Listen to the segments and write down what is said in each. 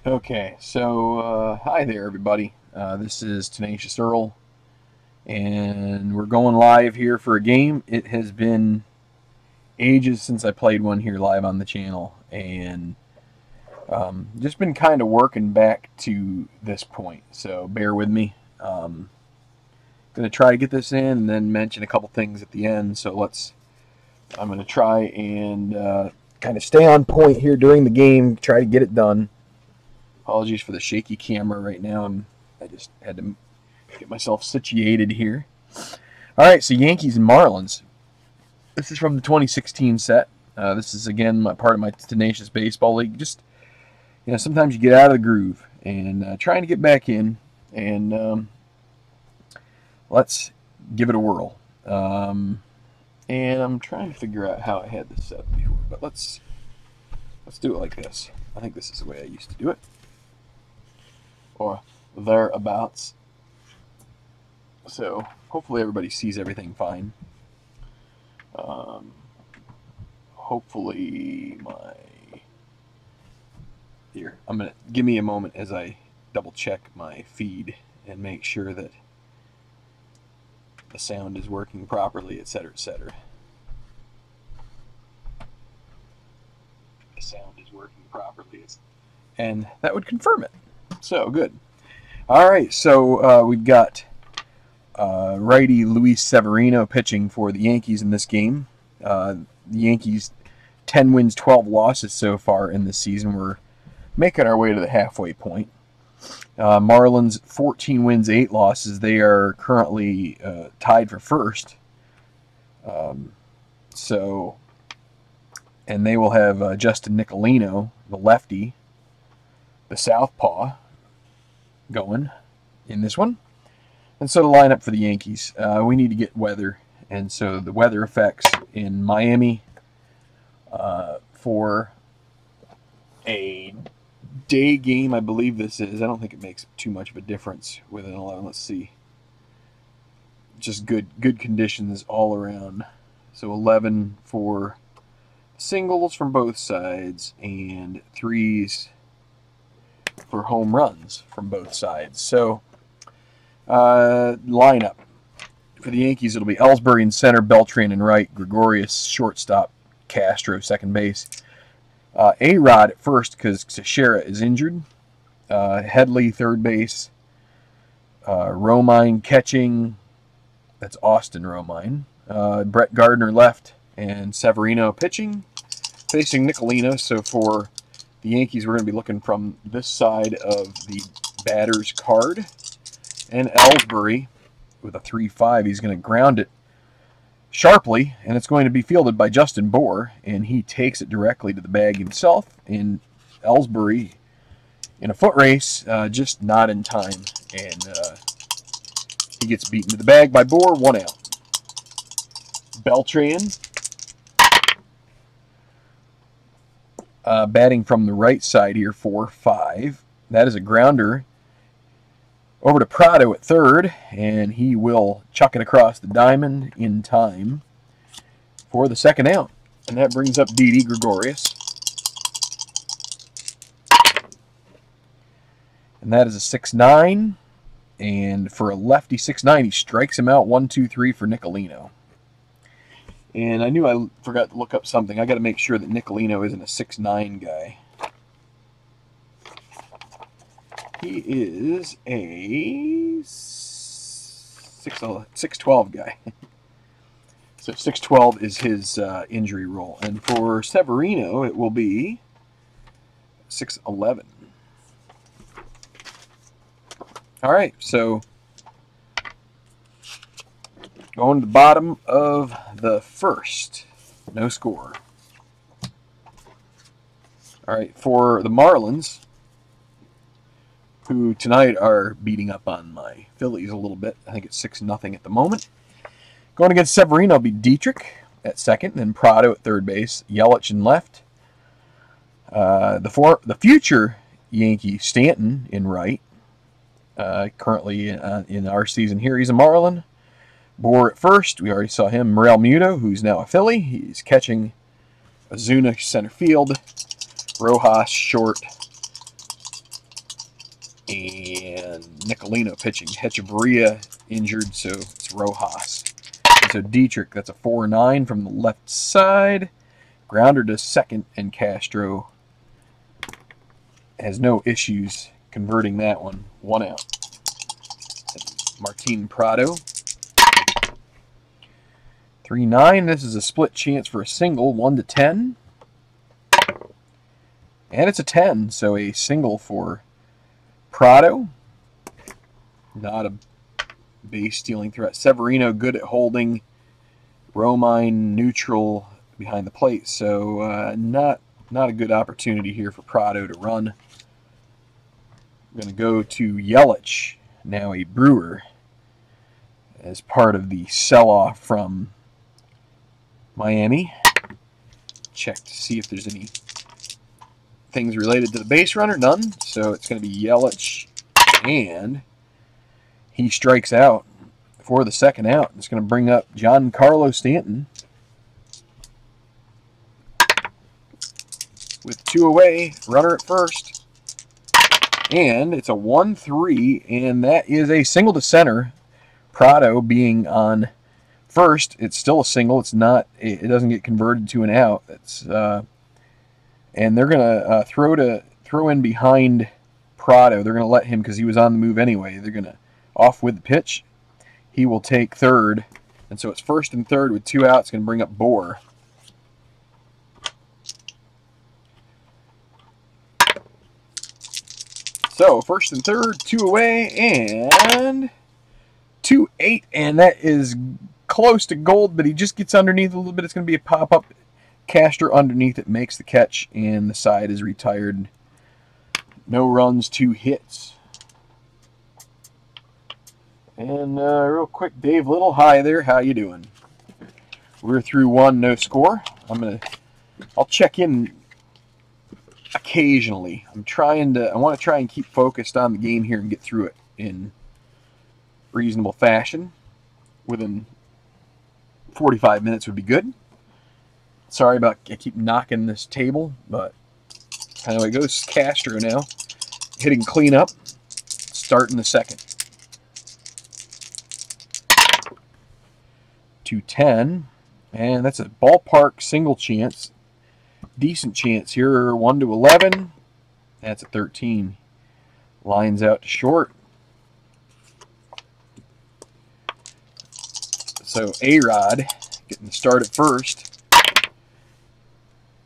Okay, so hi there, everybody. This is Tenacious Earl, and we're going live here for a game. It has been ages since I played one here live on the channel, and just been kind of working back to this point. So bear with me. Going to try to get this in, and then mention a couple things at the end. So I'm going to try and kind of stay on point here during the game. Try to get it done. Apologies for the shaky camera right now. I just had to get myself situated here. All right, so Yankees and Marlins. This is from the 2016 set. This is, again, part of my Tenacious Baseball League. Just, sometimes you get out of the groove. And trying to get back in. And let's give it a whirl. And I'm trying to figure out how I had this set up before. But let's do it like this. I think this is the way I used to do it. Or thereabouts. So hopefully everybody sees everything fine. Hopefully here, give me a moment as I double check my feed and make sure that the sound is working properly, etc., etc. The sound is working properly, and that would confirm it. So, good. All right, so we've got righty Luis Severino pitching for the Yankees in this game. The Yankees, 10 wins, 12 losses so far in this season. We're making our way to the halfway point. Marlins, 14 wins, 8 losses. They are currently tied for first. And they will have Justin Nicolino, the lefty, the southpaw, going in this one. And so the lineup for the Yankees, we need to get weather, and so the weather effects in Miami for a day game, I believe this is. I don't think it makes too much of a difference with an 11. Let's see. Just good conditions all around. So 11 for singles from both sides and 3s for home runs from both sides. So, lineup. For the Yankees, it'll be Ellsbury in center, Beltran in right, Gregorius shortstop, Castro second base. A-Rod at first because Teixeira is injured. Headley third base. Romine catching. That's Austin Romine. Brett Gardner left, and Severino pitching, facing Nicolino. So for the Yankees, we're going to be looking from this side of the batter's card. And Ellsbury, with a 3-5, he's going to ground it sharply, and it's going to be fielded by Justin Bour, and he takes it directly to the bag himself. And Ellsbury, in a foot race, just not in time, and he gets beaten to the bag by Bour, 1 out. Beltran, batting from the right side here, 4-5. That is a grounder over to Prado at third, and he will chuck it across the diamond in time for the second out. And that brings up Didi Gregorius. And that is a 6-9. And for a lefty 6-9, he strikes him out 1-2-3 for Nicolino. And I knew I forgot to look up something. I got to make sure that Nicolino isn't a 6'9" guy. He is a 6'12" guy. So 6'12" is his injury role. And for Severino, it will be 6'11". All right, so going to the bottom of the first. No score. All right, for the Marlins, who tonight are beating up on my Phillies a little bit. I think it's 6-0 at the moment. Going against Severino will be Dietrich at second, then Prado at third base, Yelich in left. The future Yankee Stanton in right. Currently in our season here, he's a Marlin. Bour at first, we already saw him. Morel Muto, who's now a Philly. He's catching. Ozuna center field. Rojas short. Nicolino pitching. Hechavarria injured, so it's Rojas. And so Dietrich, that's a 4-9 from the left side. Grounder to second, and Castro has no issues converting that one. 1 out. Martin Prado. 3-9. This is a split chance for a single. 1-10. And it's a 10, so a single for Prado. Not a base stealing threat. Severino good at holding. Romine neutral behind the plate, so not a good opportunity here for Prado to run. We're going to go to Yelich, now a Brewer, as part of the sell-off from Miami. Check to see if there's any things related to the base runner. None. So it's going to be Yelich, and he strikes out for the second out. It's going to bring up Giancarlo Stanton. With 2 away, runner at first. And it's a 1-3, and that is a single to center. Prado being on first, it's still a single. It's not. It doesn't get converted to an out. That's and they're gonna throw in behind Prado. They're gonna let him because he was on the move anyway. They're gonna off with the pitch. He will take third, and so it's first and third with 2 outs. Going to bring up Bohr. So, first and third, 2 away, and 2-8, and that is close to gold, but he just gets underneath a little bit. It's going to be a pop-up. Caster underneath it makes the catch, and the side is retired. No runs, 2 hits. And real quick, Dave Little, hi there, how you doing? We're through 1, no score. I'll check in occasionally. I want to try and keep focused on the game here and get through it in reasonable fashion. Within 45 minutes would be good. Sorry about I keep knocking this table, but kind of way it goes. Castro now hitting cleanup, starting the second. 2-10, and that's a ballpark single chance. Decent chance here, 1-11. That's a 13. Lines out to short. So A-Rod getting the start at first.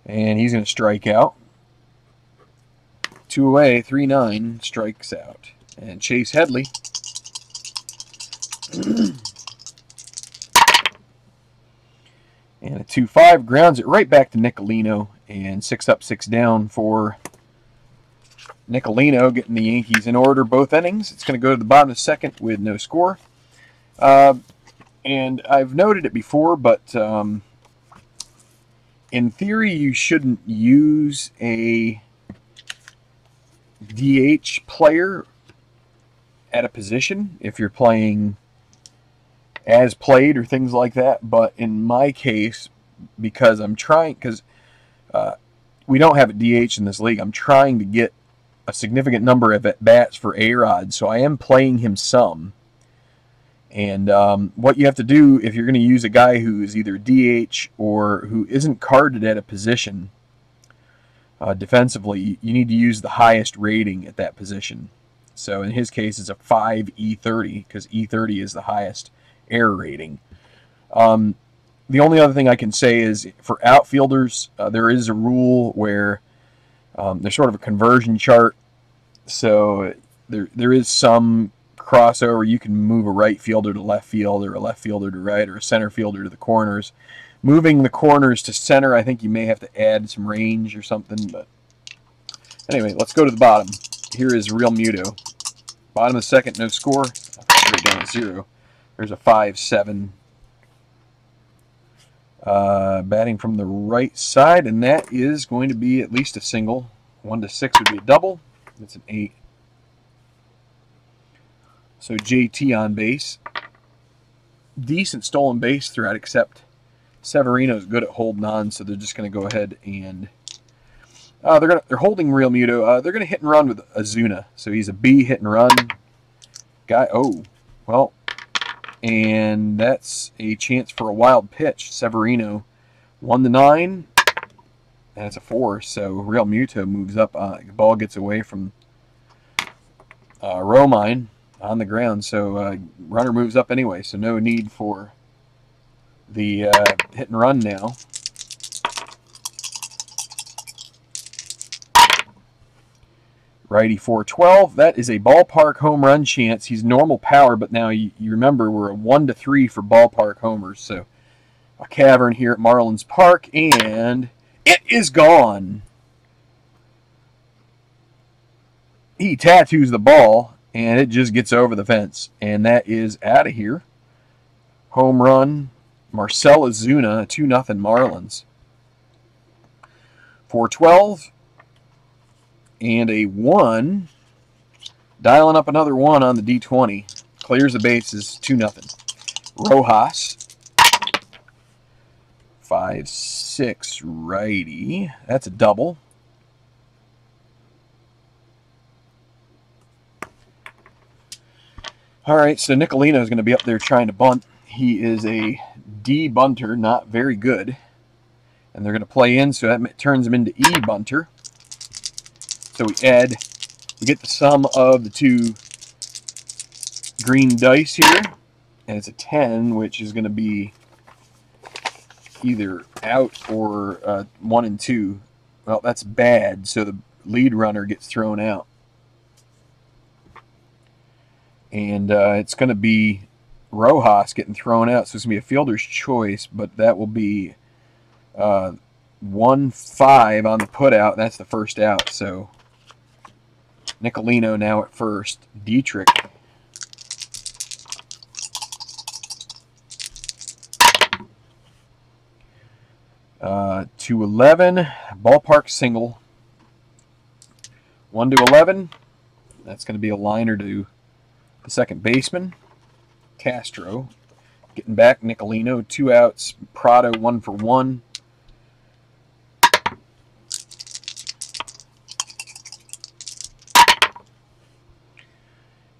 And he's going to strike out. 2 away, 3-9, strikes out. And Chase Headley. And a 2-5 grounds it right back to Nicolino, and 6 up, 6 down for Nicolino, getting the Yankees in order both innings. It's going to go to the bottom of the second with no score. And I've noted it before, but in theory you shouldn't use a DH player at a position if you're playing as played or things like that, but in my case, because we don't have a DH in this league, I'm trying to get a significant number of at-bats for A-Rod, so I am playing him some. And what you have to do if you're going to use a guy who is either DH or who isn't carded at a position defensively, you need to use the highest rating at that position. So in his case, it's a 5 E30, because E30 is the highest error rating. The only other thing I can say is for outfielders, there is a rule where there's sort of a conversion chart. So there is some crossover. You can move a right fielder to left field, or a left fielder to right, or a center fielder to the corners. Moving the corners to center, I think you may have to add some range or something. But anyway, let's go to the bottom. Here is Real Muto. Bottom of the second, no score. Straight down at 0. There's a 5-7. Batting from the right side, and that is going to be at least a single. 1-6 would be a double. That's an 8. So JT on base. Decent stolen base threat, except Severino's good at holding on, so they're just going to go ahead and they're holding Real Muto. They're going to hit and run with Ozuna. So he's a B hit and run. Guy, oh, well, and that's a chance for a wild pitch. Severino, 1-9. That's a 4, so Real Muto moves up. The ball gets away from Romine on the ground, so runner moves up anyway, so no need for the hit and run now. Righty 4-12. That is a ballpark home run chance. He's normal power, but now you remember we're a 1-3 for ballpark homers, so a cavern here at Marlins Park, and it is gone. He tattoos the ball, and it just gets over the fence, and that is out of here. Home run, Marcell Ozuna, 2-0 Marlins. 4-12, and a 1. Dialing up another 1 on the D20. Clears the bases, 2-0. Rojas. 5-6 righty. That's a double. All right, so Nicolino is going to be up there trying to bunt. He is a D bunter, not very good. And they're going to play in, so that turns him into E bunter. So we get the sum of the two green dice here. And it's a 10, which is going to be either out or 1 and 2. Well, that's bad, so the lead runner gets thrown out. And it's going to be Rojas getting thrown out, so it's going to be a fielder's choice, but that will be 1-5 on the putout. That's the first out, so Nicolino now at first. Dietrich. To 11, ballpark single. 1-11. That's going to be a liner to the second baseman. Castro getting back. Nicolino, 2 outs. Prado, 1 for 1.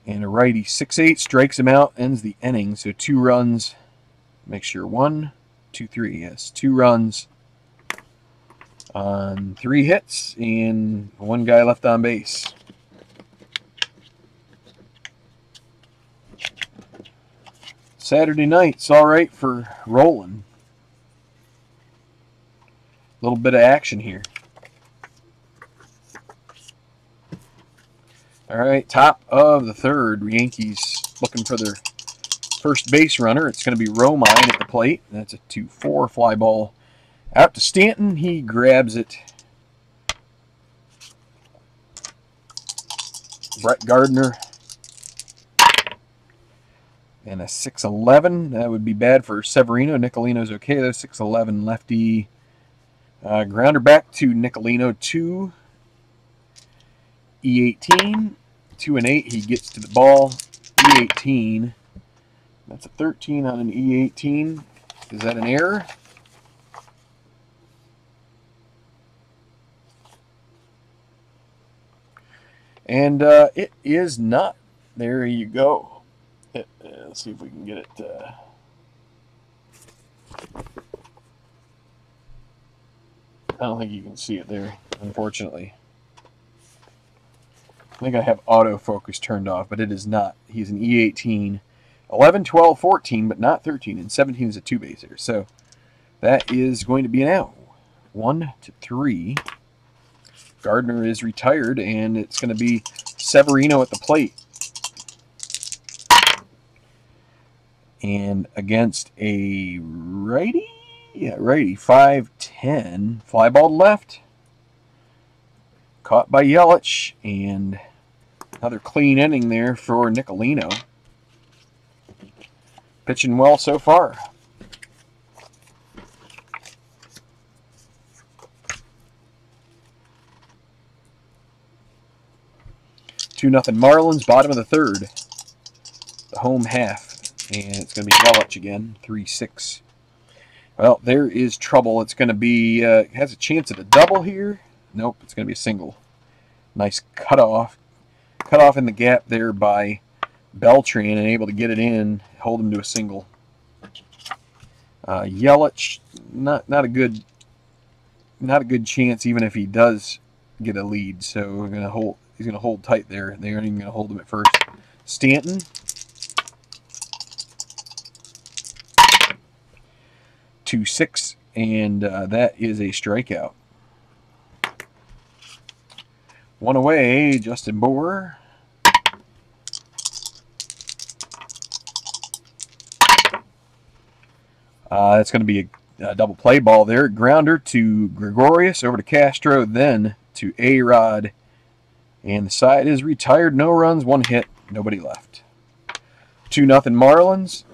And a righty 6-8 strikes him out, ends the inning. So 2 runs. Make sure 1, 2, 3. Yes, 2 runs on 3 hits and 1 guy left on base. Saturday night's all right for rolling. A little bit of action here. All right, top of the third. Yankees looking for their first base runner. It's going to be Romine at the plate. That's a 2-4 fly ball out to Stanton. He grabs it. Brett Gardner. And a 6-11. That would be bad for Severino. Nicolino's okay though. 6-11 lefty. Grounder back to Nicolino. 2. E18. 2 and 8. He gets to the ball. E18. That's a 13 on an E18. Is that an error? And it is not. There you go. Let's see if we can get it. I don't think you can see it there, unfortunately. I think I have autofocus turned off, but it is not. He's an E18. 11, 12, 14, but not 13. And 17 is a 2-baser. So that is going to be an out. 1-3. Gardner is retired, and it's going to be Severino at the plate. And against a righty? Yeah, righty. 5-10. Fly ball to left. Caught by Yelich. And another clean inning there for Nicolino. Pitching well so far. Two nothing Marlins, bottom of the third. The home half. And it's going to be Yelich again, 3-6. Well, there is trouble. It's going to be, has a chance at a double here. Nope, it's going to be a single. Nice cutoff. Cut off in the gap there by Beltran and able to get it in, hold him to a single. Yelich, not a good chance even if he does get a lead. So we're gonna hold. He's gonna hold tight there. They aren't even gonna hold him at first. Stanton. 2-6, and that is a strikeout. One away, Justin Bohr. It's going to be a double play ball there. Grounder to Gregorius, over to Castro, then to A-Rod. And the side is retired. No runs, 1 hit, nobody left. 2-0 Marlins.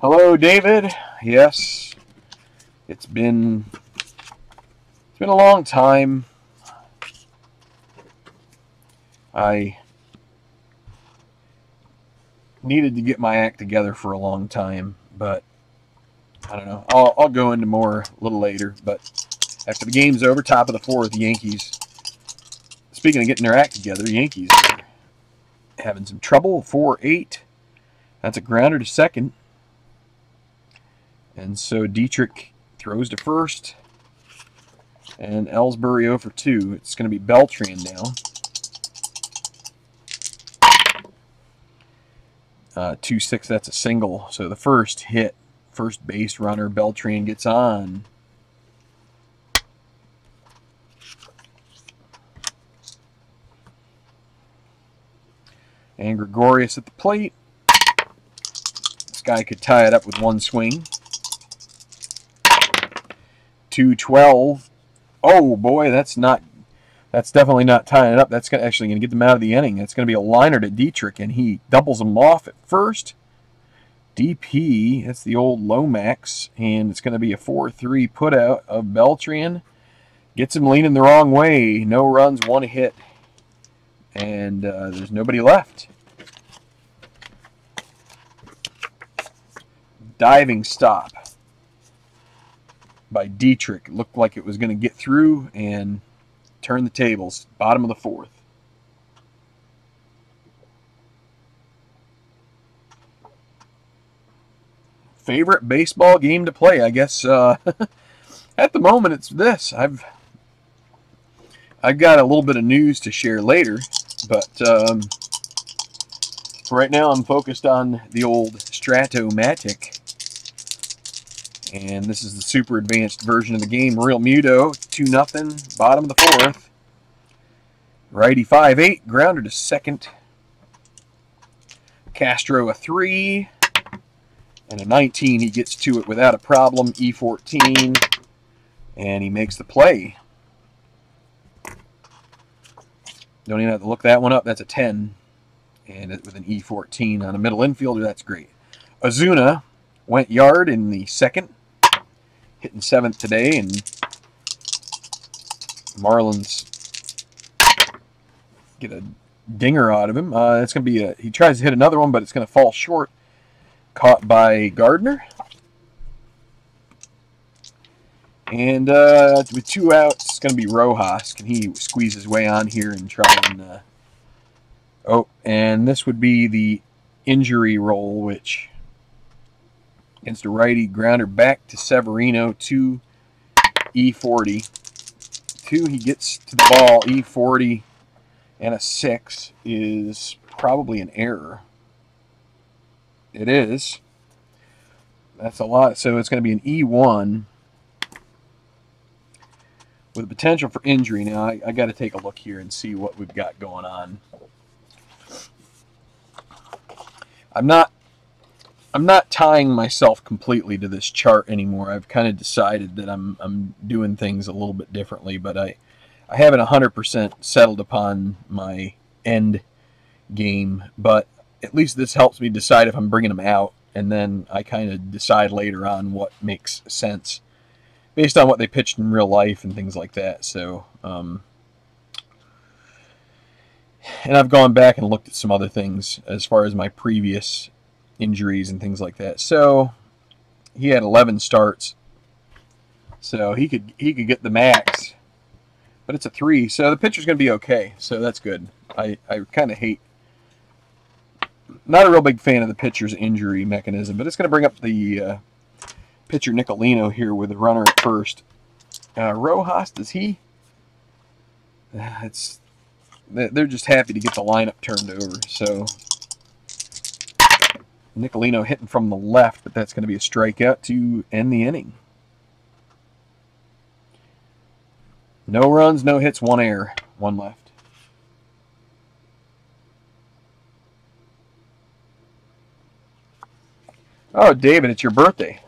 Hello, David. Yes, it's been a long time. I needed to get my act together for a long time, but I don't know. I'll go into more a little later. But after the game's over, top of the 4th, the Yankees. Speaking of getting their act together, the Yankees are having some trouble. 4-8. That's a grounder to second. And so Dietrich throws to first. And Ellsbury 0 for 2. It's going to be Beltran now. 2-6, that's a single. So the first hit, first base runner, Beltran gets on. And Gregorius at the plate. This guy could tie it up with 1 swing. 2-12. Oh boy, that's definitely not tying it up. That's actually going to get them out of the inning. It's going to be a liner to Dietrich, and he doubles them off at first. DP, that's the old Lomax, and it's going to be a 4-3 putout of Beltran. Gets him leaning the wrong way. No runs, 1 hit, and there's nobody left. Diving stop by Dietrich. Looked like it was going to get through and turn the tables. Bottom of the 4th. Favorite baseball game to play? I guess at the moment it's this. I've got a little bit of news to share later, but right now I'm focused on the old Stratomatic. And this is the super advanced version of the game. Real Muto, 2-0, bottom of the 4th. Righty 5-8, grounder to second. Castro a 3. And a 19, he gets to it without a problem. E14, and he makes the play. Don't even have to look that one up. That's a 10. And with an E14 on a middle infielder, that's great. Ozuna went yard in the 2nd. Hitting 7th today, and Marlins get a dinger out of him. It's going to be he tries to hit another one, but it's going to fall short. Caught by Gardner. And with 2 outs, it's going to be Rojas. Can he squeeze his way on here and try and... oh, and this would be the injury roll, which... Against a righty, grounder back to Severino, 2 E40. 2, he gets to the ball, E40, and a 6 is probably an error. It is. That's a lot. So it's going to be an E1 with potential for injury. Now, I got to take a look here and see what we've got going on. I'm not tying myself completely to this chart anymore. I've kind of decided that I'm doing things a little bit differently, but I haven't 100% settled upon my end game. But at least this helps me decide if I'm bringing them out, and then I kind of decide later on what makes sense based on what they pitched in real life and things like that. So, and I've gone back and looked at some other things as far as my previous injuries and things like that. So he had 11 starts, so he could get the max, but it's a 3, so the pitcher's going to be okay. So that's good. I kind of hate not a real big fan of the pitcher's injury mechanism, but it's going to bring up the pitcher Nicolino here with a runner at first. Rojas, does he? They're just happy to get the lineup turned over. So Nicolino hitting from the left, but that's going to be a strikeout to end the inning. No runs, no hits, 1 error, 1 left. Oh, David, it's your birthday.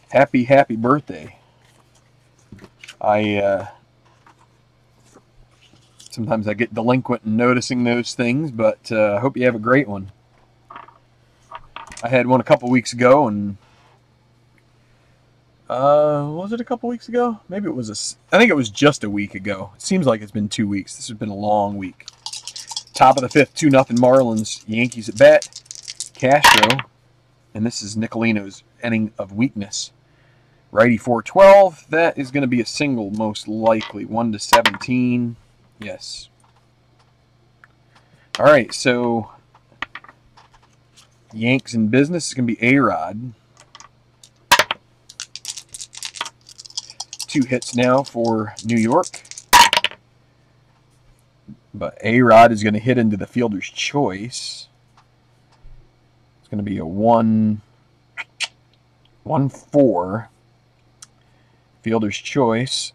Happy birthday. Sometimes I get delinquent in noticing those things, but I hope you have a great one. I had one a couple weeks ago, and was it a couple weeks ago? Maybe it was I think it was just a week ago. It seems like it's been 2 weeks. This has been a long week. Top of the 5th, 2-0 Marlins. Yankees at bat. Castro, and this is Nicolino's inning of weakness. Righty 4-12. That is going to be a single, most likely. 1-17. Yes. All right, so Yanks in business is going to be A-Rod. 2 hits now for New York. But A-Rod is going to hit into the fielder's choice. It's going to be a 1-4. Fielder's choice.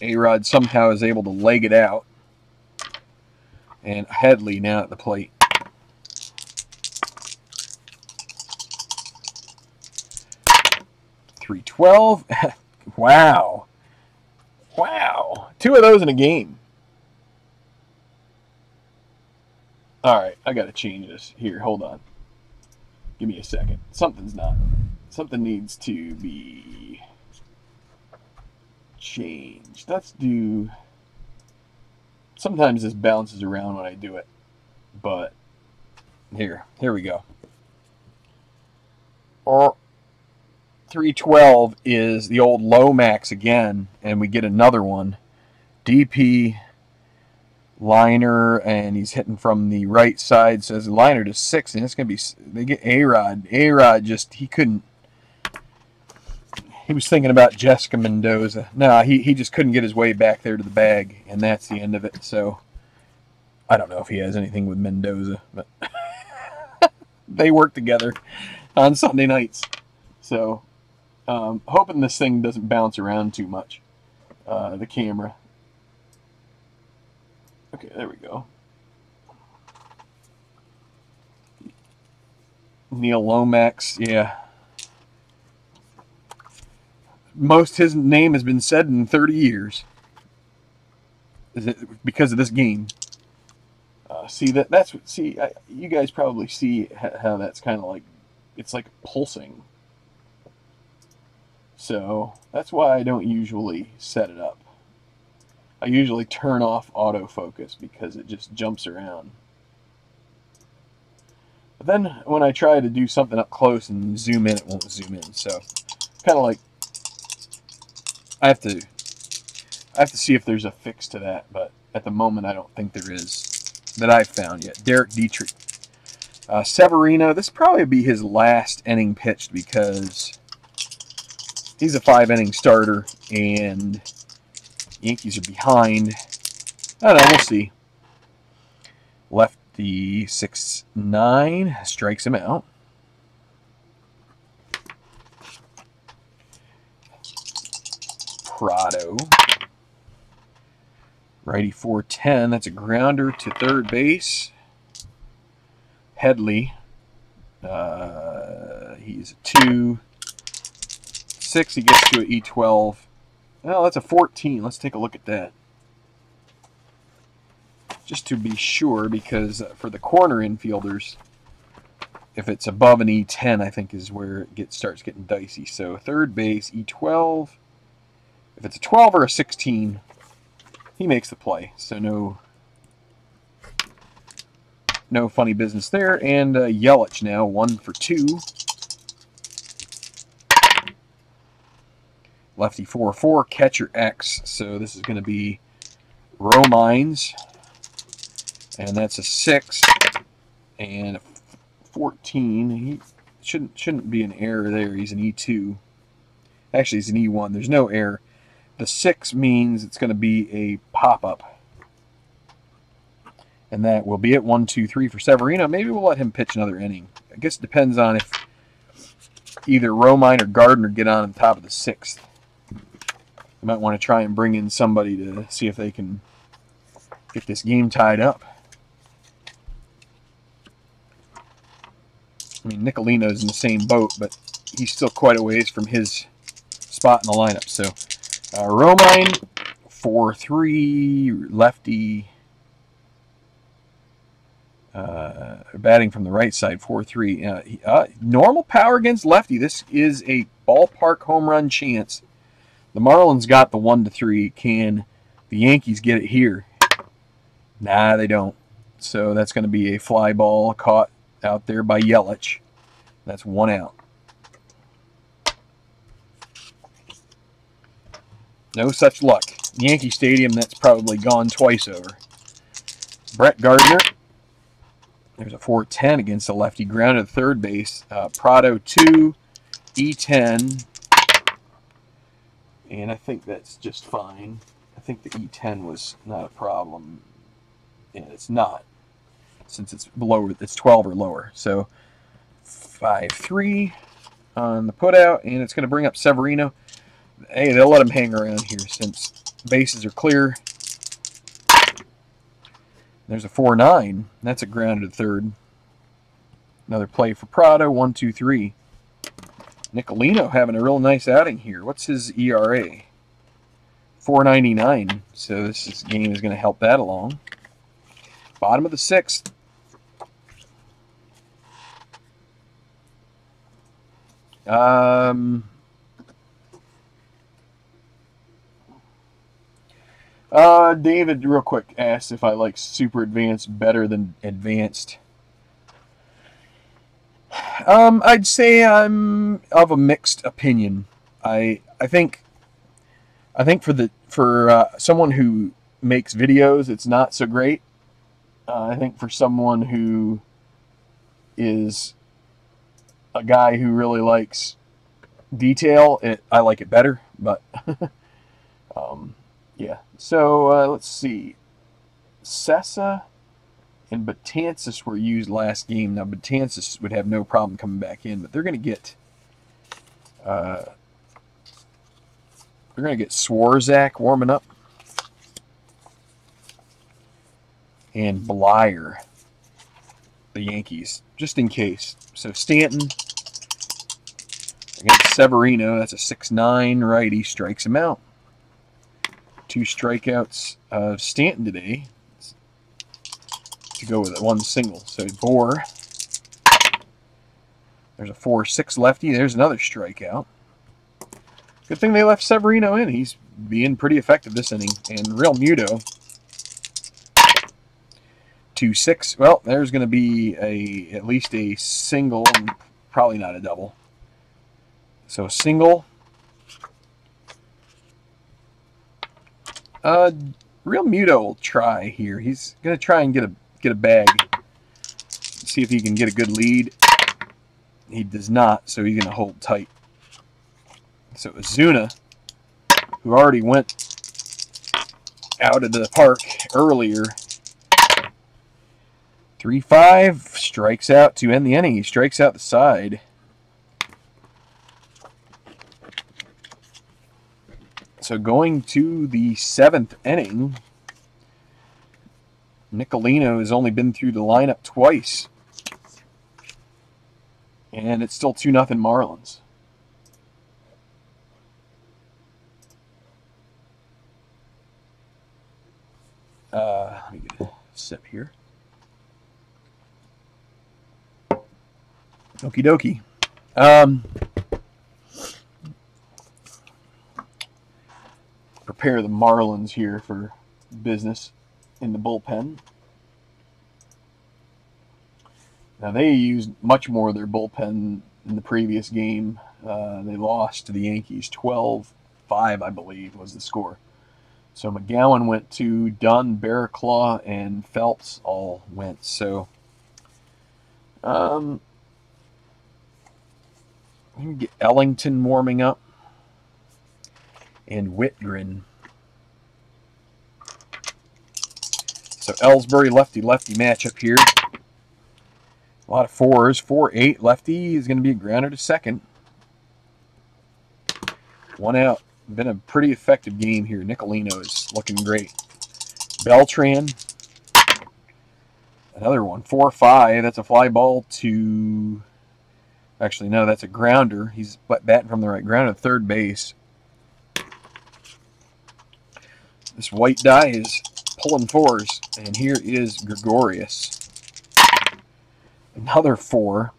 A-Rod somehow is able to leg it out. And Headley now at the plate. .312. Wow. Wow. 2 of those in a game. Alright, I gotta change this. Here, hold on. Give me a second. Something needs to be changed. Let's do... Sometimes this bounces around when I do it. But, here we go. 312 is the old Lomax again, and we get another one. DP liner, and he's hitting from the right side, says liner to 6, and it's going to be, they get A-Rod. A-Rod just, he was thinking about Jessica Mendoza. No, he just couldn't get his way back there to the bag, and that's the end of it. So I don't know if he has anything with Mendoza, but they work together on Sunday nights. So hoping this thing doesn't bounce around too much, the camera. Okay, there we go. Neil Lomax, yeah. Most his name has been said in 30 years. Is it because of this game? You guys probably see how that's kind of like, it's like pulsing. So that's why I don't usually set it up. I usually turn off autofocus because it just jumps around. But then when I try to do something up close and zoom in, it won't zoom in. So kind of like I have to see if there's a fix to that, but at the moment I don't think there is that I've found yet. Derek Dietrich. Severino, this probably be his last inning pitched because he's a 5-inning starter and Yankees are behind. I don't know, we'll see. Lefty 6-9 strikes him out. Prado. Righty 4-10. That's a grounder to third base. Headley. He's a 2-6. He gets to an E12. Well, that's a 14. Let's take a look at that. Just to be sure, because for the corner infielders, if it's above an E10, I think is where it starts getting dicey. So third base, E12. If it's a 12 or a 16, he makes the play. So no funny business there. And Yelich now, 1 for 2. Lefty 4-4, catcher X. So this is going to be Romines, and that's a 6 and a 14. He shouldn't be an error there. He's an E2. Actually, he's an E1. There's no error. The 6 means it's going to be a pop-up. And that will be it. 1, 2, 3 for Severino. Maybe we'll let him pitch another inning. I guess it depends on if either Romine or Gardner get on top of the 6th. You might want to try and bring in somebody to see if they can get this game tied up. I mean, Nicolino's in the same boat, but he's still quite a ways from his spot in the lineup. So, Romine, 4-3, lefty, batting from the right side, 4-3. Normal power against lefty. This is a ballpark home run chance. The Marlins got the 1-3. Can the Yankees get it here? Nah, they don't. So that's going to be a fly ball caught out there by Yelich. That's 1 out. No such luck. Yankee Stadium, that's probably gone twice over. Brett Gardner. There's a 4-10 against the lefty. Grounded to third base. Prado 2, E10. And I think that's just fine. I think the E10 was not a problem. And it's not, since it's below, it's 12 or lower. So 5-3 on the putout, and it's going to bring up Severino. Hey, they'll let him hang around here since bases are clear. There's a 4-9. That's a grounded third. Another play for Prado. 1, 2, 3. Nicolino having a real nice outing here. What's his ERA? 4.99. So this game is going to help that along. Bottom of the 6th. David, real quick, asked if I like super advanced better than advanced. I'd say I'm of a mixed opinion. I think for someone who makes videos, it's not so great. I think for someone who is a guy who really likes detail, I like it better. But yeah. So let's see. Sessa and Betances were used last game. Now Betances would have no problem coming back in, but they're going to get Swarzak warming up and Blyer, the Yankees, just in case. So Stanton against Severino. That's a 6-9 righty. Strikes him out. 2 strikeouts of Stanton today to go with it. 1 single. So Bohr. There's a 4-6 lefty. There's another strikeout. Good thing they left Severino in. He's being pretty effective this inning. And Real Muto. 2-6. Well, there's going to be at least a single, and probably not a double. So single. Real Muto will try here. He's going to try and get a bag. See if he can get a good lead. He does not, so he's going to hold tight. So Ozuna, who already went out of the park earlier, 3-5, strikes out to end the inning. He strikes out the side. So going to the 7th inning, Nicolino has only been through the lineup twice. And it's still 2-0 Marlins. Let me get a sip here. Okie dokie. Prepare the Marlins here for business in the bullpen. Now they used much more of their bullpen in the previous game. They lost to the Yankees 12-5, I believe, was the score. So McGowan went 2, Dunn, Barraclaw, and Phelps all went. So we can get Ellington warming up and Whitgren. So Ellsbury lefty-lefty matchup here. A lot of 4s. 4-8 lefty is going to be a grounder to second. 1 out. Been a pretty effective game here. Nicolino is looking great. Beltran. Another one. 4-5. That's a fly ball to... Actually, no, that's a grounder. He's batting from the right. Grounder to third base. This white die is pulling 4s. And here is Gregorius. Another 4.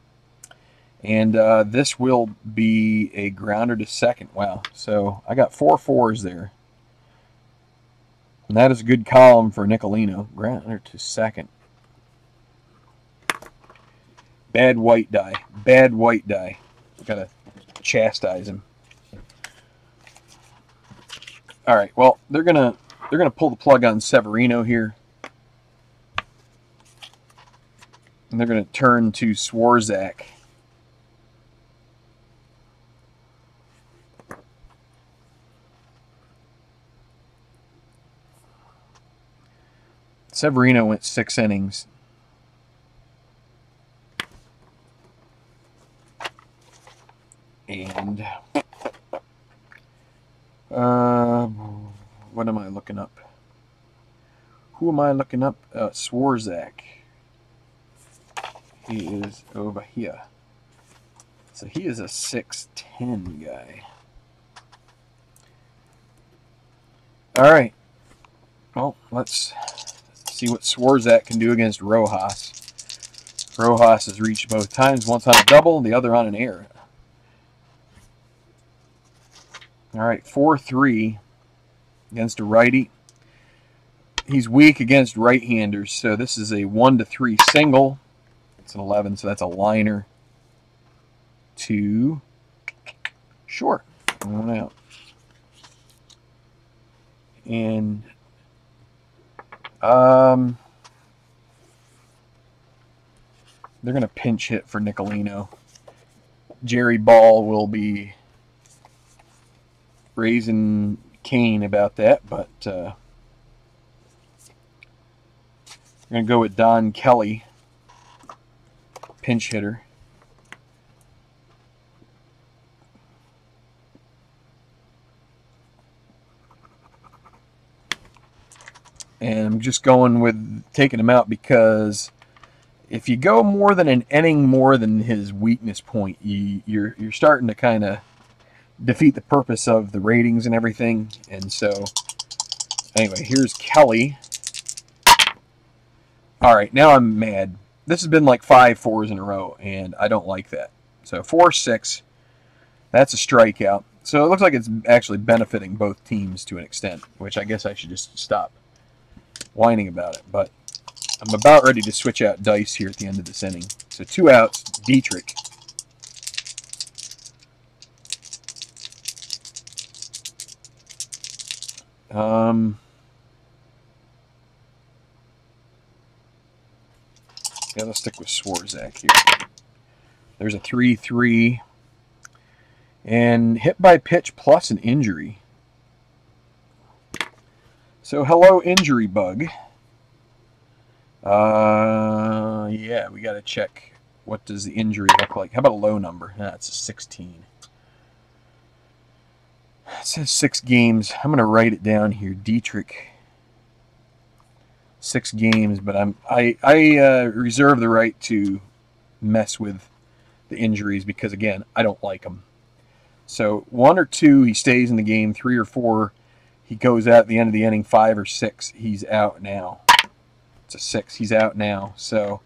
And this will be a grounder to second. Wow. So I got 4 4s there. And that is a good column for Nicolino. Grounder to second. Bad white die. Bad white die. Gotta chastise him. Alright, well, they're gonna pull the plug on Severino here. And they're gonna turn to Swarzak. Severino went 6 innings. And what am I looking up? Who am I looking up? Swarzak. He is over here. So he is a 6'10" guy. All right. Well, let's see what Swarzak can do against Rojas. Rojas has reached both times, once on a double, the other on an error. All right, 4-3 against a righty. He's weak against right-handers, so this is a 1-3 single. It's an 11, so that's a liner to short. 1 out. And they're going to pinch hit for Nicolino. Jerry Ball will be raising Cain about that, but we're going to go with Don Kelly, pinch hitter. And I'm just going with taking him out because if you go more than an inning more than his weakness point, you're starting to kind of defeat the purpose of the ratings and everything. And so, anyway, here's Kelly. All right, now I'm mad. This has been like 5 4s in a row, and I don't like that. So 4-6, that's a strikeout. So it looks like it's actually benefiting both teams to an extent, which I guess I should just stop whining about it. But I'm about ready to switch out dice here at the end of this inning. So 2 outs, Dietrich. Yeah, let's stick with Swarzak here. There's a 3-3. And hit by pitch plus an injury. So hello, injury bug. Yeah, we got to check what does the injury look like. How about a low number? That's a 16. It says 6 games. I'm going to write it down here. Dietrich. 6 games, but I reserve the right to mess with the injuries because, again, I don't like them. So 1 or 2, he stays in the game. 3 or 4, he goes out at the end of the inning. 5 or 6, he's out now. It's a 6. He's out now. So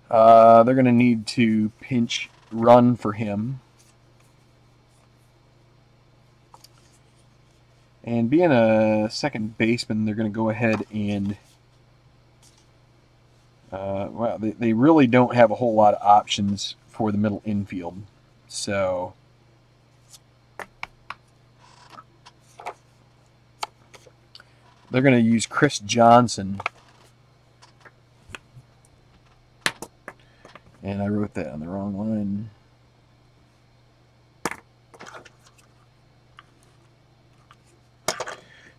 they're going to need to pinch run for him. And being a second baseman, they're going to go ahead and well, they really don't have a whole lot of options for the middle infield. So They're going to use Chris Johnson. And I wrote that on the wrong line.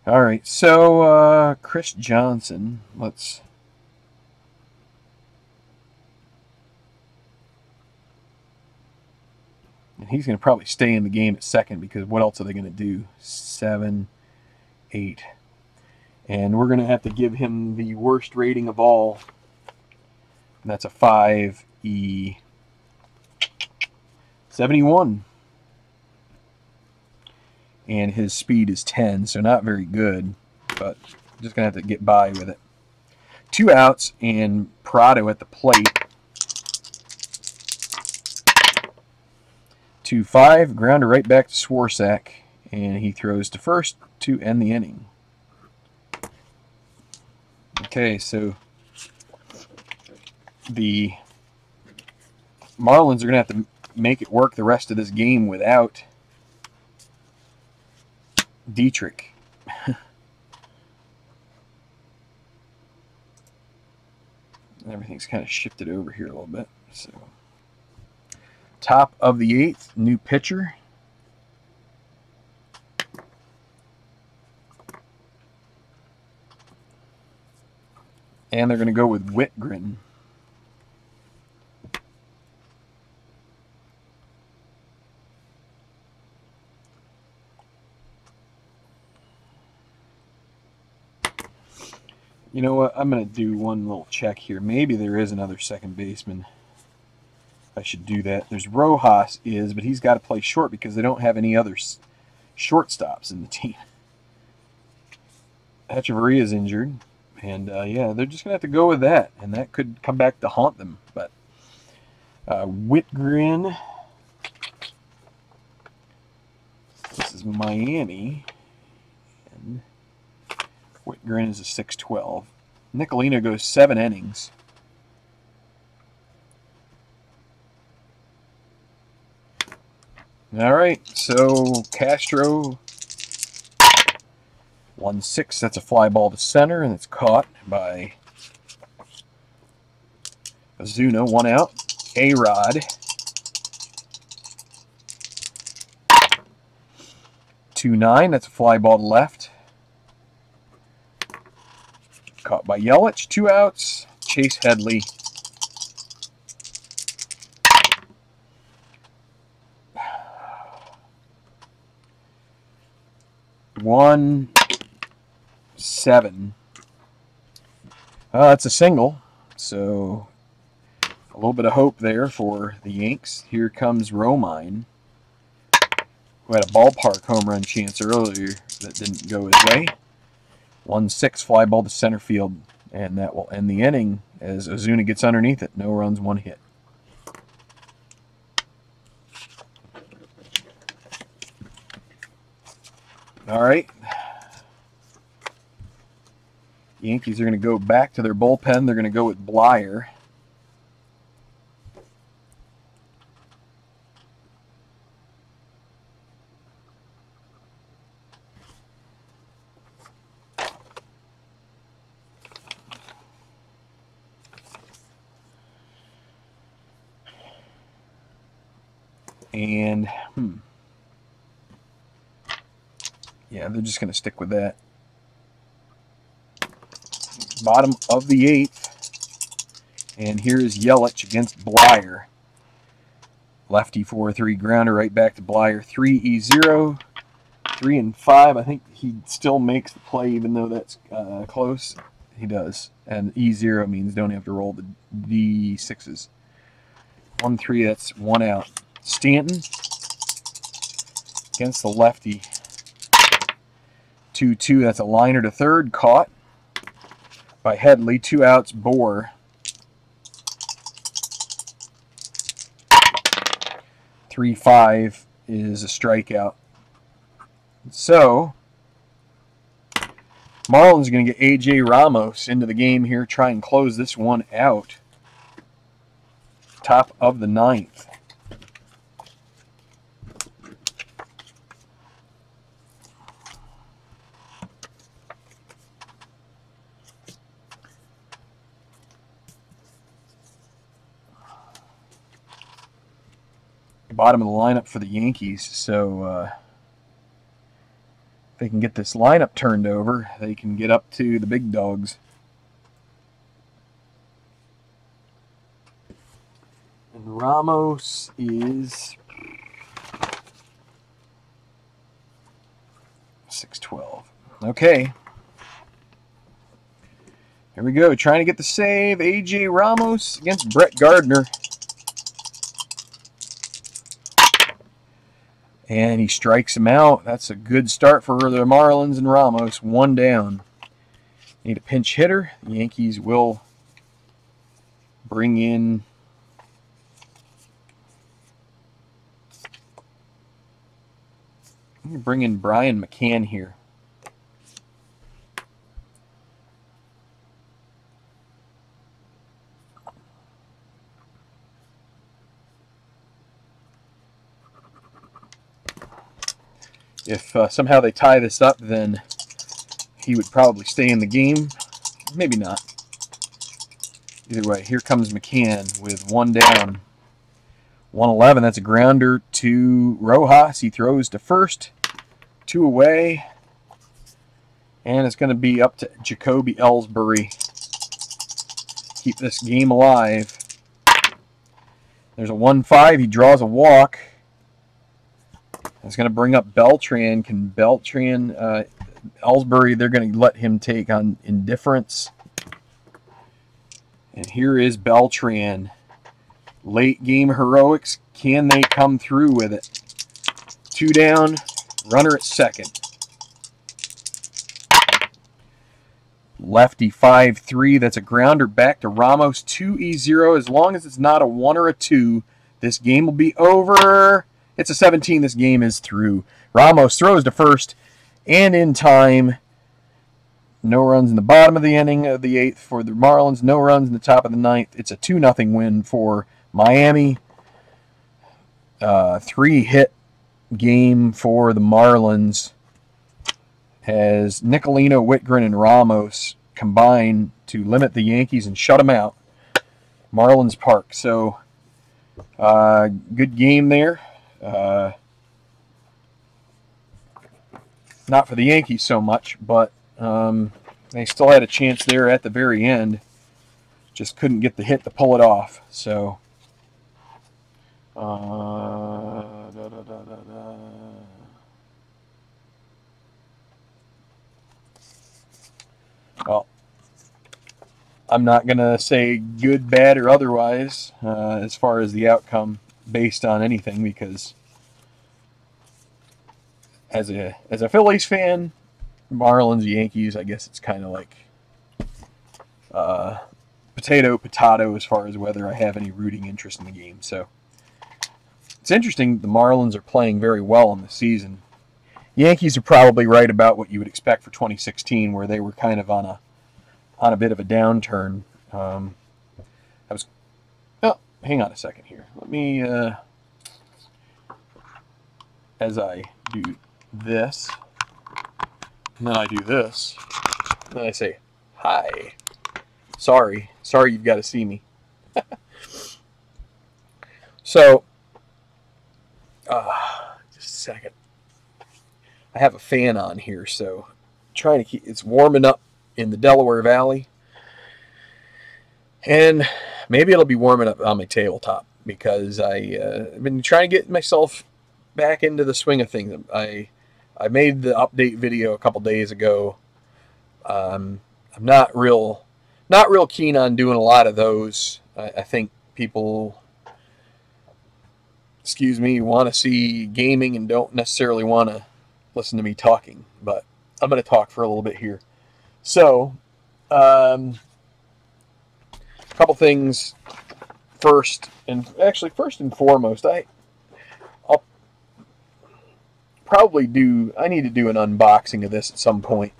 All right, so Chris Johnson, let's... And he's going to probably stay in the game at second because what else are they going to do? 7, 8. And we're going to have to give him the worst rating of all. And that's a 5E71. And his speed is 10, so not very good, but just going to have to get by with it. 2 outs and Prado at the plate. 2-5, grounder right back to Swarsak, and he throws to first to end the inning. Okay, so the Marlins are going to have to make it work the rest of this game without Dietrich. Everything's kind of shifted over here a little bit. So, top of the 8th, new pitcher. And they're going to go with Whitgren. You know what? I'm going to do one little check here. Maybe there is another second baseman. I should do that. There's Rojas but he's got to play short because they don't have any other shortstops in the team. Echeverria is injured. And, yeah, they're just going to have to go with that. And that could come back to haunt them. But Whitgren. This is Miami. And Whitgren is a 6-12. Nicolino goes 7 innings. All right, so Castro 1-6. That's a fly ball to center, and it's caught by Ozuna. 1 out. A-Rod. 2-9. That's a fly ball to left. Caught by Yelich. 2 outs. Chase Headley. One 7. That's a single. So a little bit of hope there for the Yanks. Here comes Romine, who had a ballpark home run chance earlier that didn't go his way. 1-6 fly ball to center field, and that will end the inning as Ozuna gets underneath it. No runs, 1 hit. All right. Yankees are going to go back to their bullpen. They're going to go with Blyer. And, yeah, they're just going to stick with that. Bottom of the 8th. And here is Yelich against Blyer. Lefty 4-3 grounder right back to Blyer. 3-0. 3-5. I think he still makes the play even though that's close. He does. And E0 means don't have to roll the D6s. 1-3, that's 1 out. Stanton against the lefty. 2-2, that's a liner to third. Caught by Headley. 2 outs, Bohr. 3-5 is a strikeout. So, Marlins are going to get A.J. Ramos into the game here, try and close this one out. Top of the 9th. bottom of the lineup for the Yankees. So if they can get this lineup turned over, they can get up to the big dogs. And Ramos is 612. Okay. Here we go. Trying to get the save. A.J. Ramos against Brett Gardner. And he strikes him out. That's a good start for the Marlins and Ramos. 1 down. Need a pinch hitter. The Yankees will bring in Brian McCann here. If somehow they tie this up, then he would probably stay in the game. Maybe not. Either way, here comes McCann with 1 down. 111, that's a grounder to Rojas. He throws to first. 2 away. And it's going to be up to Jacoby Ellsbury. Keep this game alive. There's a 1-5. He draws a walk. It's going to bring up Beltran. Can Beltran, Ellsbury, they're going to let him take on indifference. And here is Beltran. Late game heroics. Can they come through with it? 2 down. Runner at second. Lefty 5-3. That's a grounder back to Ramos. 2-0. As long as it's not a 1 or a 2, this game will be over. It's a 17. This game is through. Ramos throws to first and in time. No runs in the bottom of the inning of the 8th for the Marlins. No runs in the top of the 9th. It's a 2-0 win for Miami. 3-hit game for the Marlins as Nicolino, Whitgren, and Ramos combine to limit the Yankees and shut them out. Marlins Park. So, good game there. Not for the Yankees so much, but they still had a chance there at the very end. Just couldn't get the hit to pull it off. So, well, I'm not going to say good, bad, or otherwise as far as the outcome based on anything, because as a Phillies fan, Marlins, Yankees, I guess it's kind of like potato as far as whether I have any rooting interest in the game. So it's interesting. The Marlins are playing very well in the season. Yankees are probably right about what you would expect for 2016, where they were kind of on a bit of a downturn. Oh, hang on a second here. Let me, as I do this, and then I do this, and then I say, hi. Sorry you've got to see me. So, just a second. I have a fan on here, so trying to keep, it's warming up in the Delaware Valley. And maybe it'll be warming up on my tabletop, because I've been trying to get myself back into the swing of things. I made the update video a couple days ago. I'm not real keen on doing a lot of those. I think people, want to see gaming and don't necessarily want to listen to me talking. But I'm going to talk for a little bit here. So, a couple things. First and foremost, I'll probably I need to do an unboxing of this at some point.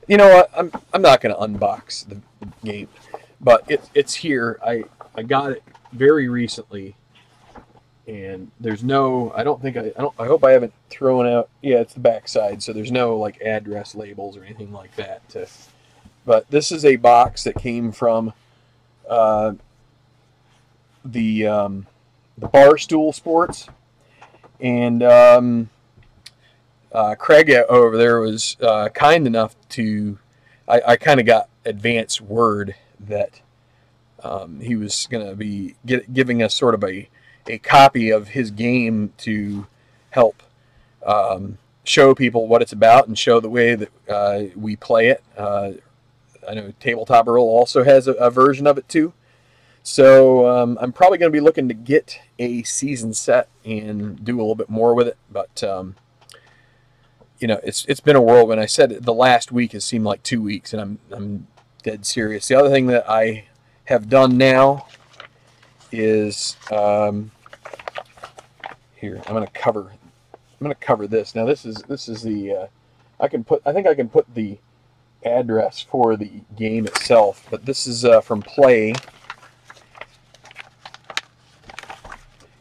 You know what? I'm not going to unbox the game, but it's here. I got it very recently, and there's no. I hope I haven't thrown out. Yeah, it's the back side, so there's no like address labels or anything like that. But this is a box that came from the Barstool Sports, and Craig over there was kind enough to. I kind of got advance word that he was going to be giving us sort of a copy of his game to help show people what it's about and show the way that we play it. I know Tabletop Earl also has a version of it too. So I'm probably going to be looking to get a season set and do a little bit more with it. But it's been a whirlwind. I said the last week has seemed like 2 weeks, and I'm dead serious. The other thing that I have done now is here. I'm going to cover this. Now this is the I think I can put the address for the game itself, but this is from Play,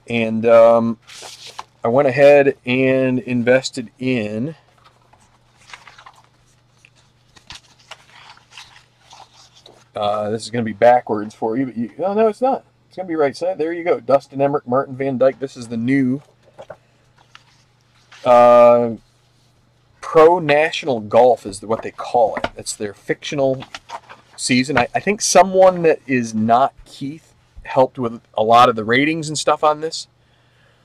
and I went ahead and invested in this is going to be backwards for you, but no, it's not. It's going to be right side. There you go. Dustin Emmerich, Martin Van Dyke. This is the new Pro National Golf is what they call it. It's their fictional season. I think someone that is not Keith helped with a lot of the ratings and stuff on this.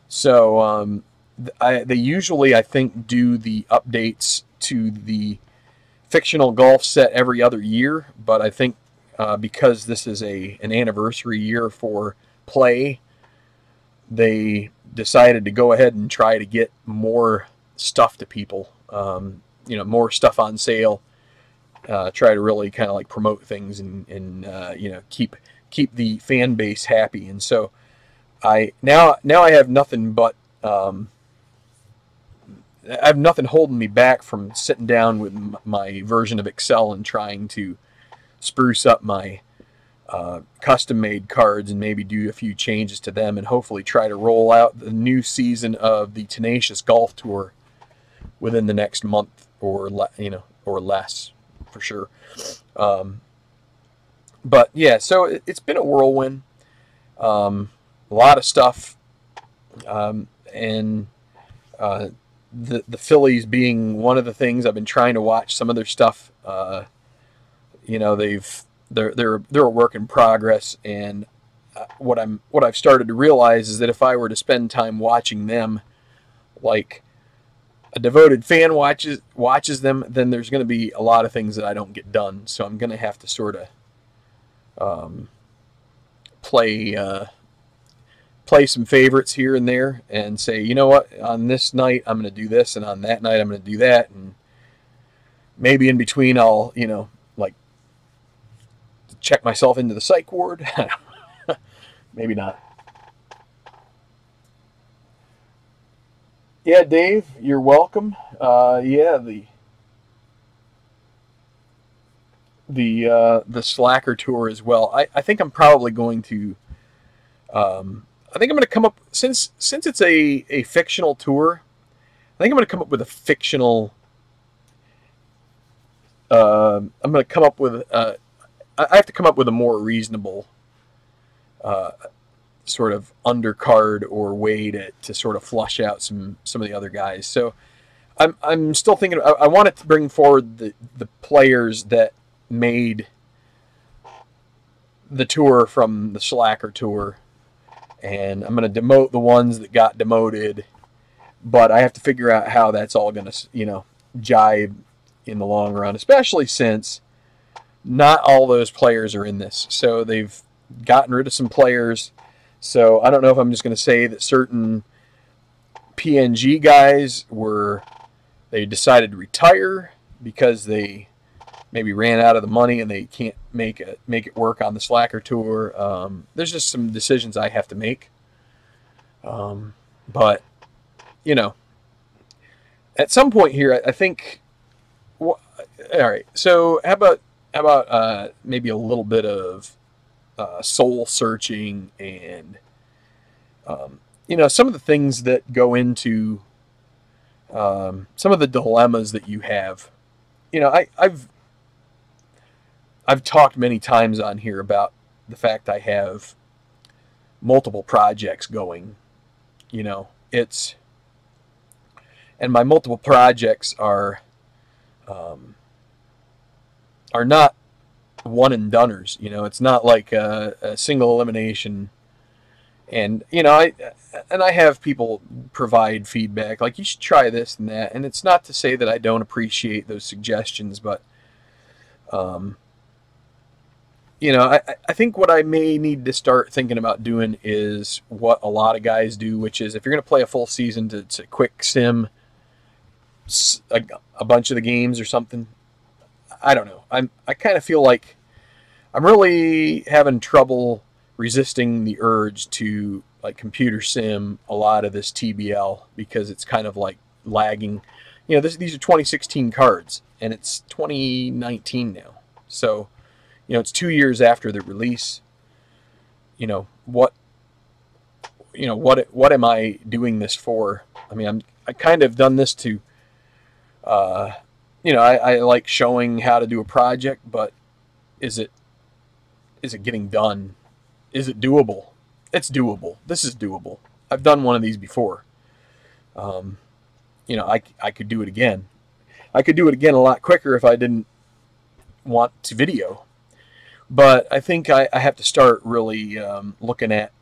So they usually, I think, do the updates to the fictional golf set every other year, but I think because this is an anniversary year for Play, they decided to go ahead and try to get more stuff to people, more stuff on sale, try to really kind of like promote things and keep the fan base happy. And so I have nothing but I have nothing holding me back from sitting down with my version of Excel and trying to spruce up my custom-made cards and maybe do a few changes to them and hopefully try to roll out the new season of the Tenacious Golf Tour within the next month or less, for sure. But yeah, so it's been a whirlwind, a lot of stuff, and the Phillies being one of the things. I've been trying to watch some of their stuff. They're a work in progress, and what I've started to realize is that if I were to spend time watching them, like a devoted fan watches them, then there's going to be a lot of things that I don't get done. So I'm going to have to sort of play some favorites here and there, and say, you know what, on this night I'm going to do this, and on that night I'm going to do that, and maybe in between I'll like check myself into the psych ward. Maybe not. Yeah, Dave, you're welcome. Yeah, the Slacker tour as well. I think I'm probably going to. I think I'm going to come up, since it's a fictional tour. I think I'm going to come up with a fictional. I'm going to come up with. I have to come up with a more reasonable sort of undercard or way to sort of flush out some of the other guys. So I'm still thinking. I wanted to bring forward the players that made the tour from the Slacker tour, and I'm going to demote the ones that got demoted. But I have to figure out how that's all going to jive in the long run, especially since not all those players are in this. So they've gotten rid of some players. So I don't know if I'm just going to say that certain PNG guys they decided to retire because they maybe ran out of the money and they can't make it work on the Slacker tour. There's just some decisions I have to make. But at some point here, I think. All right. So how about maybe a little bit of soul searching and some of the things that go into some of the dilemmas that you have. I've talked many times on here about the fact I have multiple projects going. You know, and my multiple projects are not one and doneers. You know, it's not like a single elimination. And you know, I have people provide feedback like you should try this and that, and it's not to say that I don't appreciate those suggestions, but you know, I think what I may need to start thinking about doing is what a lot of guys do, which is if you're going to play a full season to quick sim a bunch of the games or something. I don't know. I kind of feel like I'm really having trouble resisting the urge to like computer sim a lot of this TBL because it's kind of like lagging. You know, these are 2016 cards and it's 2019 now. So, you know, it's 2 years after the release. You know, what am I doing this for? I mean, I kind of done this to you know, I like showing how to do a project, but is it getting done? Is it doable? It's doable. This is doable. I've done one of these before. You know, I could do it again. I could do it again a lot quicker if I didn't want to video. But I think I have to start really looking at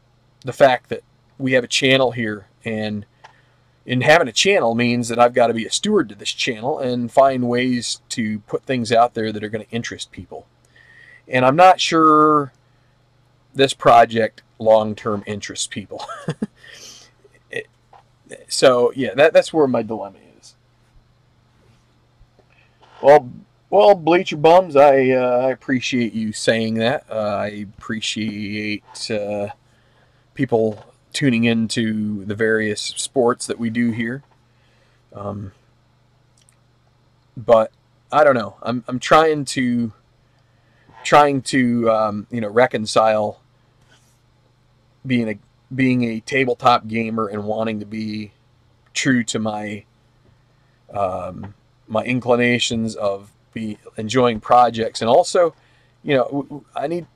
the fact that we have a channel here, and in having a channel means that I've got to be a steward to this channel and find ways to put things out there that are going to interest people. And I'm not sure this project long-term interests people. So yeah, that's where my dilemma is. Well, Bleacher Bums, I appreciate you saying that. I appreciate people tuning into the various sports that we do here. But I don't know. I'm trying to you know, reconcile being a tabletop gamer and wanting to be true to my my inclinations of enjoying projects, and also, you know, I need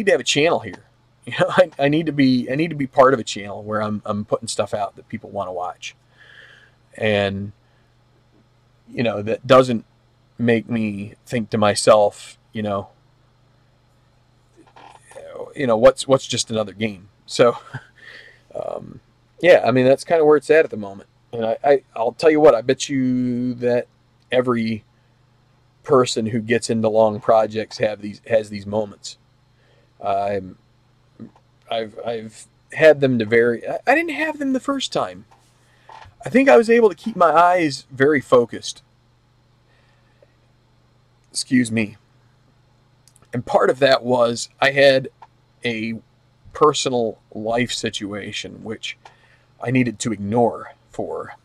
to have a channel here. You know, I need to be part of a channel where I'm putting stuff out that people want to watch, and you know, that doesn't make me think to myself, you know, what's just another game. So, yeah, I mean, that's kind of where it's at the moment. And I'll tell you what, I bet you that every person who gets into long projects has these moments. I've had them to vary. I didn't have them the first time. I think I was able to keep my eyes very focused. Excuse me. And part of that was I had a personal life situation which I needed to ignore for,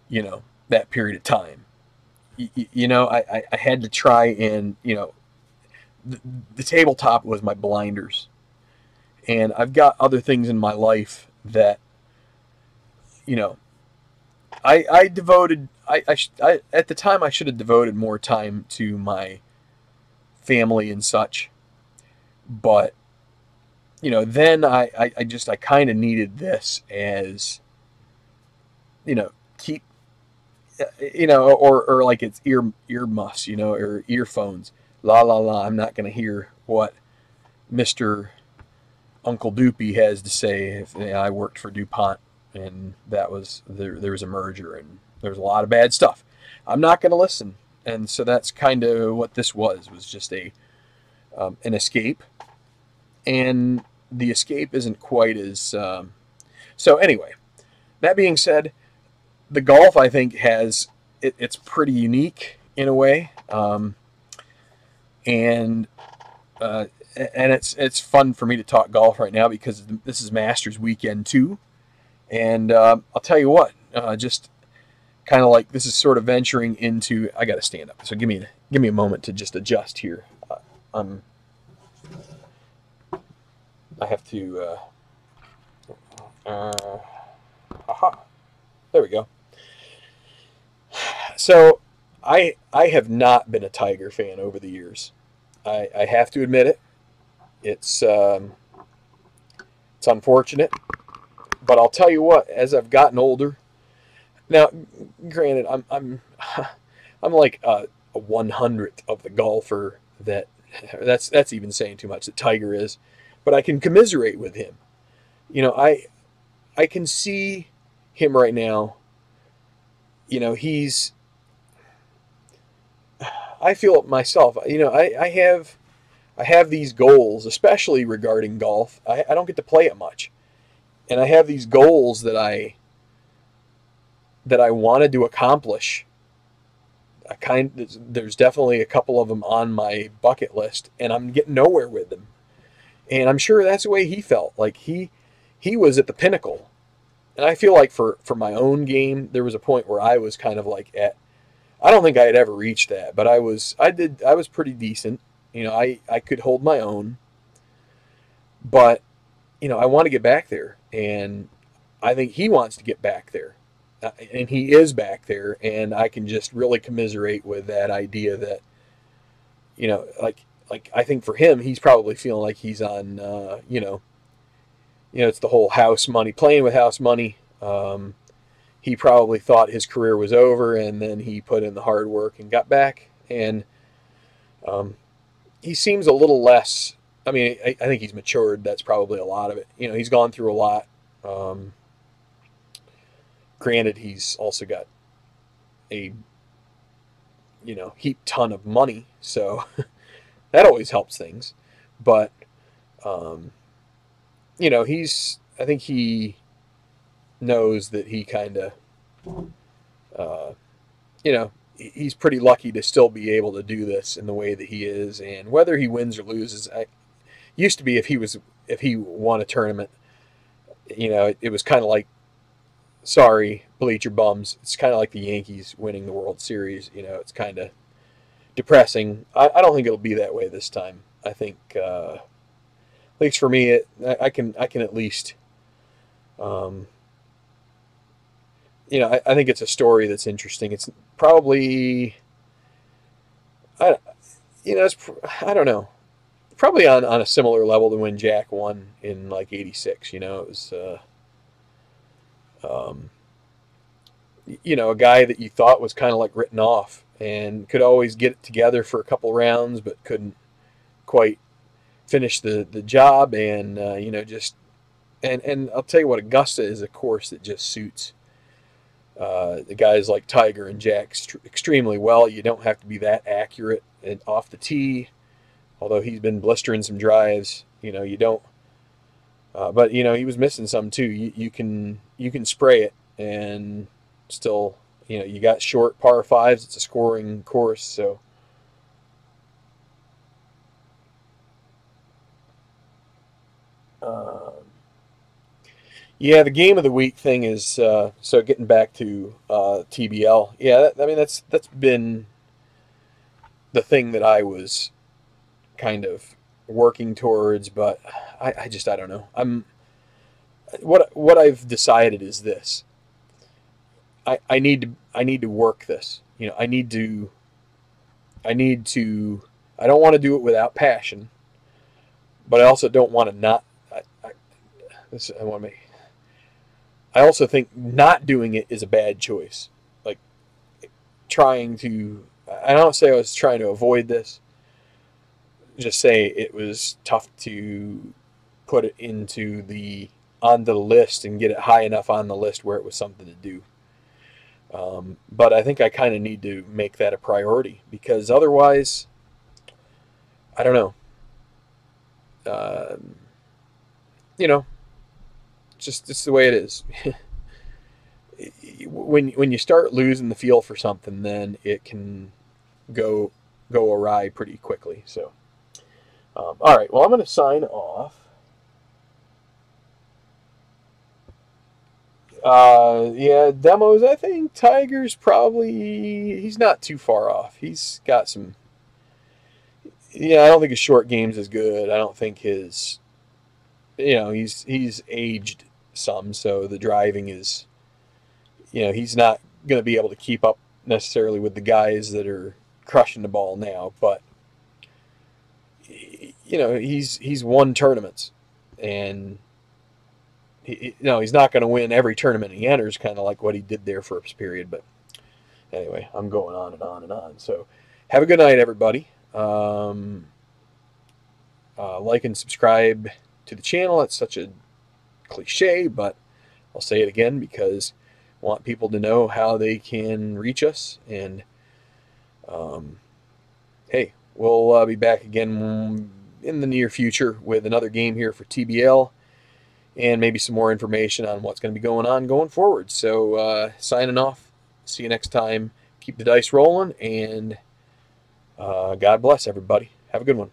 you know, that period of time. You know, I had to try and, you know, the tabletop was my blinders. And I've got other things in my life that, you know, I devoted, at the time I should have devoted more time to my family and such. But, you know, then I kind of needed this as, you know, keep, you know, or like it's earmuffs, you know, or earphones. La la la. I'm not going to hear what Mr. Uncle Doopy has to say. If I worked for DuPont, and that was there was a merger, and there was a lot of bad stuff. I'm not going to listen, and so that's kind of what this was just a an escape, and the escape isn't quite as. So anyway, that being said, the golf I think has it's pretty unique in a way, and it's fun for me to talk golf right now because this is Masters weekend too, and I'll tell you what, just kind of like this is sort of venturing into. I got to stand up, so give me a moment to just adjust here. I have to. Aha, there we go. So I have not been a Tiger fan over the years. I have to admit it. It's It's unfortunate, but I'll tell you what. As I've gotten older, now, granted, I'm like a 100th of the golfer that's even saying too much that Tiger is, but I can commiserate with him. You know, I can see him right now. You know, I feel it myself. You know, I have these goals, especially regarding golf. I don't get to play it much, and I have these goals that I wanted to accomplish. There's definitely a couple of them on my bucket list, and I'm getting nowhere with them. And I'm sure that's the way he felt. Like he was at the pinnacle. And I feel like for my own game, there was a point where I was kind of like at, I don't think I had ever reached that, but I was pretty decent. You know, I could hold my own, but you know, I want to get back there, and I think he wants to get back there. And he is back there, and I can just really commiserate with that idea that, you know, like I think for him, he's probably feeling like he's on, it's the whole house money, playing with house money. He probably thought his career was over, and then he put in the hard work and got back. And he seems a little less. I mean, I think he's matured. That's probably a lot of it. You know, he's gone through a lot. Granted, he's also got a heap ton of money, so that always helps things. But I think he knows that he kind of, he's pretty lucky to still be able to do this in the way that he is, and whether he wins or loses, used to be if he won a tournament, it was kind of like, sorry, bleacher bums. It's kind of like the Yankees winning the World Series. It's kind of depressing. I don't think it'll be that way this time. I think, at least for me, I can at least, I think it's a story that's interesting. It's probably, I don't know, probably on a similar level to when Jack won in like '86. It was, a guy that you thought was kind of like written off and could always get it together for a couple rounds, but couldn't quite finish the job. And, and I'll tell you what, Augusta is a course that just suits the guys like Tiger and Jack extremely well. You don't have to be that accurate and off the tee, although he's been blistering some drives. You don't. But he was missing some too. You can spray it and still, you got short par fives. It's a scoring course, so. Yeah, the game of the week thing is so getting back to TBL. Yeah, that's been the thing that I was kind of working towards, but I don't know. What I've decided is this. I need to work this. I don't want to do it without passion, but I also don't want to not. I also think not doing it is a bad choice. Like trying to. I don't say I was trying to avoid this. Just say it was tough to put it onto the list and get it high enough on the list where it was something to do. But I think I kind of need to make that a priority, because otherwise, I don't know. It's the way it is. When you start losing the feel for something, then it can go awry pretty quickly. So, all right. Well, I'm going to sign off. Yeah, demos. I think Tiger's he's not too far off. He's got some. Yeah, I don't think his short game's as good. I don't think his. He's aged some, so the driving is. He's not going to be able to keep up necessarily with the guys that are crushing the ball now, but. He's won tournaments, and he's not going to win every tournament he enters, kind of like what he did there for a period. But anyway, I'm going on and on and on. So have a good night, everybody. Like and subscribe to the channel. It's such a cliche, but I'll say it again because I want people to know how they can reach us. And hey, we'll be back again in the near future with another game here for TBL and maybe some more information on what's going to be going on going forward. So signing off. See you next time. Keep the dice rolling, and God bless everybody. Have a good one.